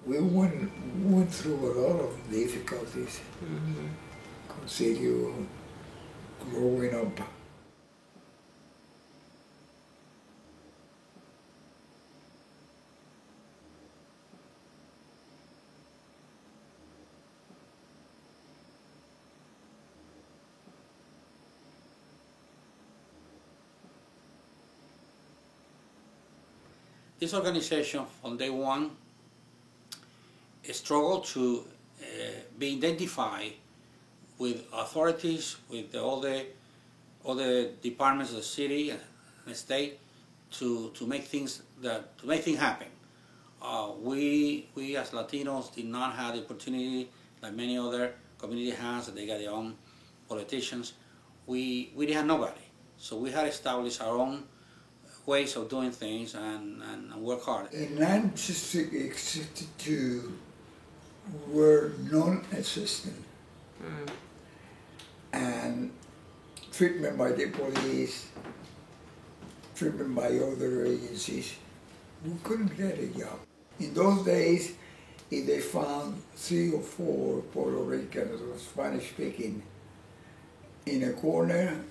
We went through a lot of difficulties. Concilio, growing up. This organization from day one struggled to be identified with authorities, with all the departments of the city and the state to make things happen. We as Latinos did not have the opportunity like many other communities has, that they got their own politicians. We didn't have nobody, so we had established our own ways of doing things and work hard. In 1962, were non-existent, and treatment by the police, treatment by other agencies, we couldn't get a job. In those days, if they found 3 or 4 Puerto Ricans or Spanish-speaking in a corner,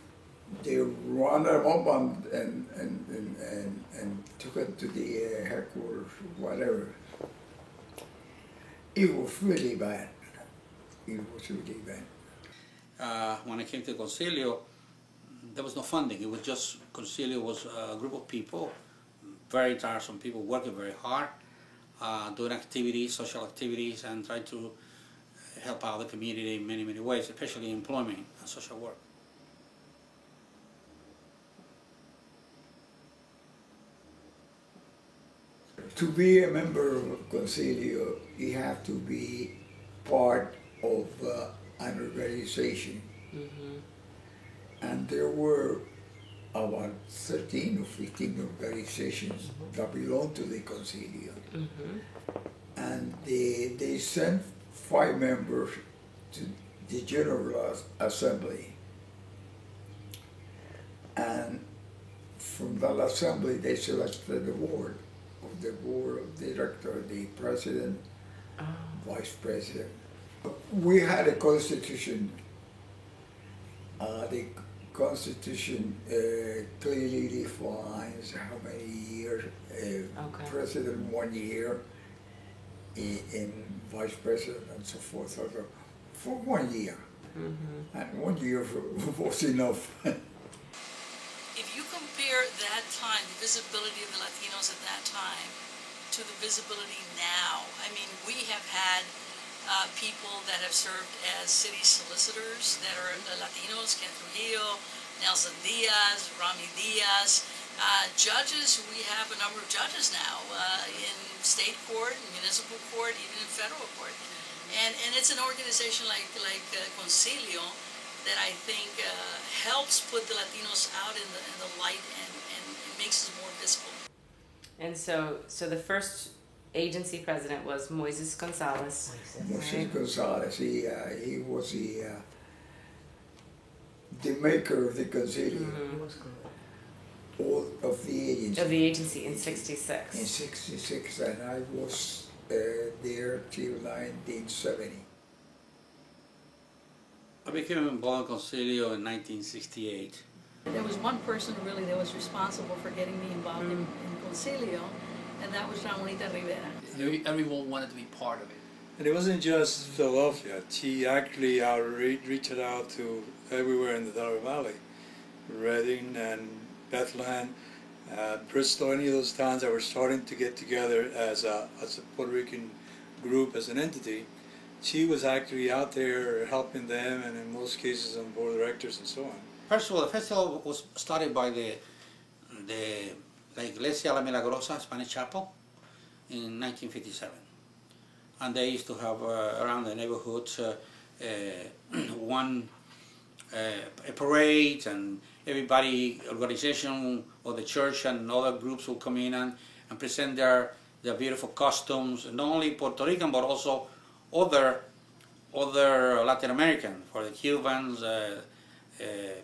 they rounded them up and took it to the headquarters, whatever. It was really bad. It was really bad. When I came to Concilio, there was no funding. It was just, Concilio was a group of people, very tiresome people, working very hard, doing activities, social activities, and trying to help out the community in many, many ways, especially employment and social work. To be a member of Concilio, you have to be part of an organization. And there were about 13 or 15 organizations that belonged to the Concilio. And they sent 5 members to the General Assembly. And from that assembly, they selected the board of director, the president, vice president. We had a constitution. The constitution clearly defines how many years president 1 year, and vice president, and so forth. For 1 year, and 1 year was enough. If you compare that time, the visibility of the Latinos at that time, to the visibility now, I mean, we have had people that have served as city solicitors that are Latinos, Ken Trujillo, Nelson Diaz, Rami Diaz. Judges, we have a number of judges now in state court, municipal court, even in federal court. And it's an organization like Concilio that I think helps put the Latinos out in the light and makes us more visible. And so the first agency president was Moises Gonzalez. Moises Gonzalez, he was the maker of the Concilio, all of the agency. Of the agency in '66. In '66, and I was there till 1970. I became involved in Concilio in 1968. There was one person really that was responsible for getting me involved in Concilio, and that was Ramonita Rivera. Everyone wanted to be part of it. And it wasn't just Philadelphia. She actually reached out to everywhere in the Delaware Valley. Reading and Bethlehem, Bristol, any of those towns that were starting to get together as a Puerto Rican group, as an entity. She was actually out there helping them, and in most cases on board of directors and so on. First of all, the festival was started by the La Iglesia La Milagrosa Spanish Chapel in 1957. and they used to have around the neighborhood a parade, and everybody, organization or the church and other groups will come in and present their beautiful costumes, not only Puerto Rican but also other Latin American, for the Cubans,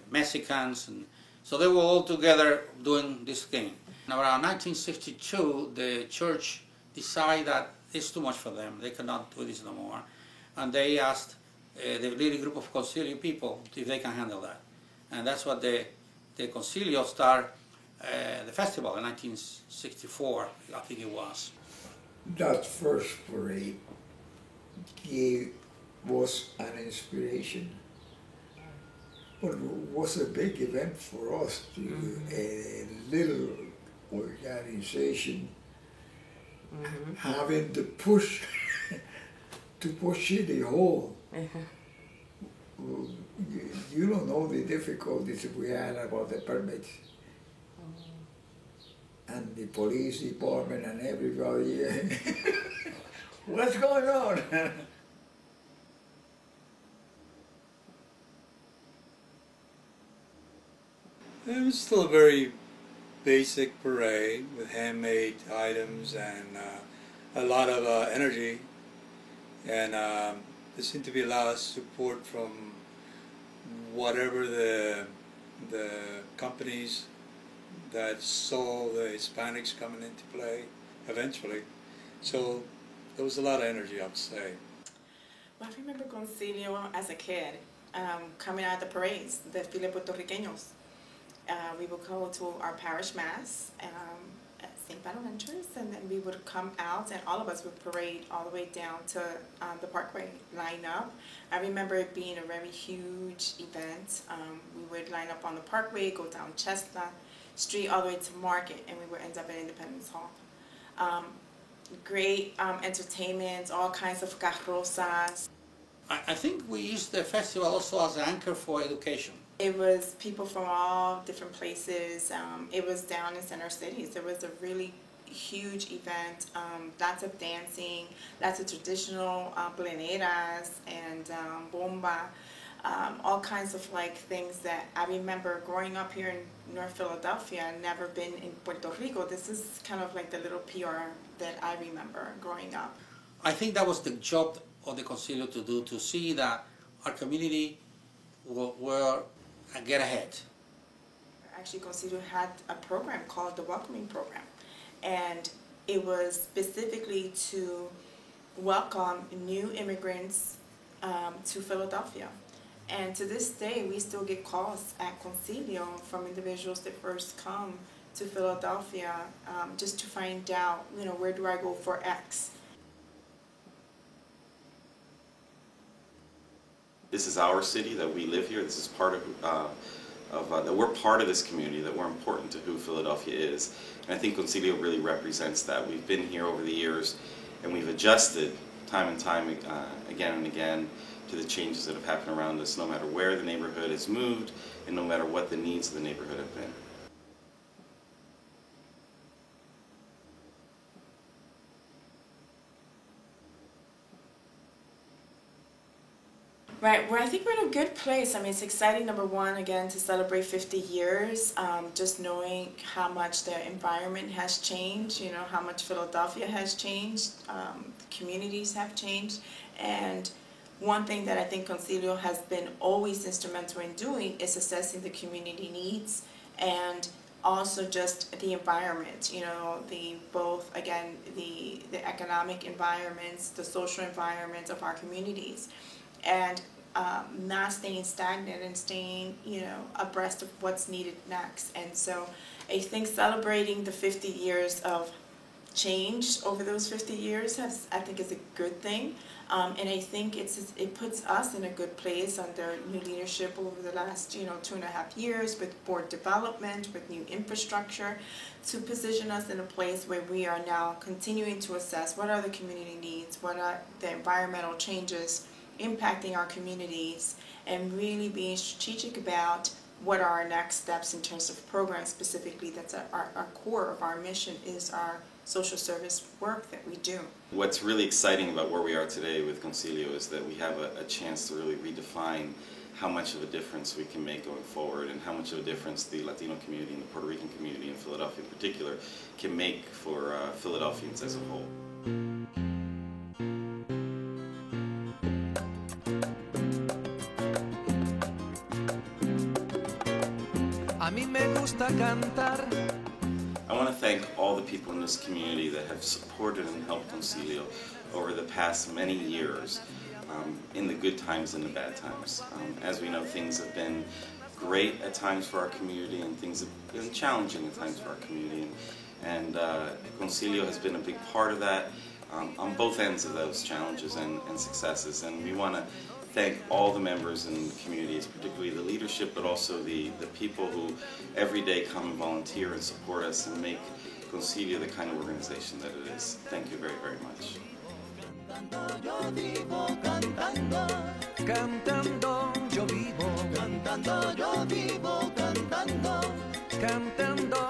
Mexicans, and so they were all together doing this thing. Around 1962, the church decided that it's too much for them, they cannot do this no more, and they asked the little group of Concilio people if they can handle that. And that's what the Concilio started the festival in 1964, I think it was. That first parade was an inspiration, but it was a big event for us, a little organization having to push to push City Hall. You don't know the difficulties we had about the permits. And the police department and everybody. What's going on? It was still a very basic parade with handmade items and a lot of energy, and there seemed to be a lot of support from whatever the companies that saw the Hispanics coming into play eventually. So there was a lot of energy, I would say. Well, I remember Concilio as a kid, coming out of the parades, the Desfile Puertorriqueños. We would go to our parish mass at St. Bonaventure's, and then we would come out, and all of us would parade all the way down to the Parkway, line up. I remember it being a very huge event. We would line up on the Parkway, go down Chestnut Street all the way to Market, and we would end up at Independence Hall. Great entertainment, all kinds of carrozas. I think we used the festival also as an anchor for education. It was people from all different places. It was down in center cities. It was a really huge event. Lots of dancing, lots of traditional pleneras and bomba, all kinds of things that I remember growing up here in North Philadelphia. Never been in Puerto Rico. This is kind of like the little PR that I remember growing up. I think that was the job of the Concilio to do, to see that our community will get ahead. Actually, Concilio had a program called the Welcoming Program, and it was specifically to welcome new immigrants to Philadelphia. And to this day, we still get calls at Concilio from individuals that first come to Philadelphia just to find out, where do I go for X? This is our city, that we live here. This is part of that we're part of this community, that we're important to who Philadelphia is. And I think Concilio really represents that. We've been here over the years, and we've adjusted time and time again and again to the changes that have happened around us, no matter where the neighborhood has moved and no matter what the needs of the neighborhood have been. Right, well, I think we're in a good place. I mean, it's exciting, number one, again, to celebrate 50 years, just knowing how much the environment has changed, how much Philadelphia has changed, communities have changed, and one thing that I think Concilio has been always instrumental in doing is assessing the community needs and also just the environment, both, again, the economic environments, the social environments of our communities. And not staying stagnant and staying, abreast of what's needed next. And so I think celebrating the 50 years of change over those 50 years I think is a good thing. And I think it puts us in a good place under new leadership over the last 2.5 years, with board development, with new infrastructure, to position us in a place where we are now continuing to assess what are the community needs, what are the environmental changes impacting our communities, and really being strategic about what are our next steps in terms of programs. Specifically, that's our core of our mission, is our social service work that we do. What's really exciting about where we are today with Concilio is that we have a chance to really redefine how much of a difference we can make going forward, and how much of a difference the Latino community and the Puerto Rican community in Philadelphia in particular can make for Philadelphians as a whole. A mí me gusta cantar. I want to thank all the people in this community that have supported and helped Concilio over the past many years, in the good times and the bad times. As we know, things have been great at times for our community, and things have been challenging at times for our community. And Concilio has been a big part of that on both ends of those challenges and successes. And we want to thank all the members in the communities, particularly the leadership, but also the people who every day come and volunteer and support us and make Concilio the kind of organization that it is. Thank you very, very much. Yo vivo cantando, cantando yo vivo, cantando yo vivo, cantando, cantando.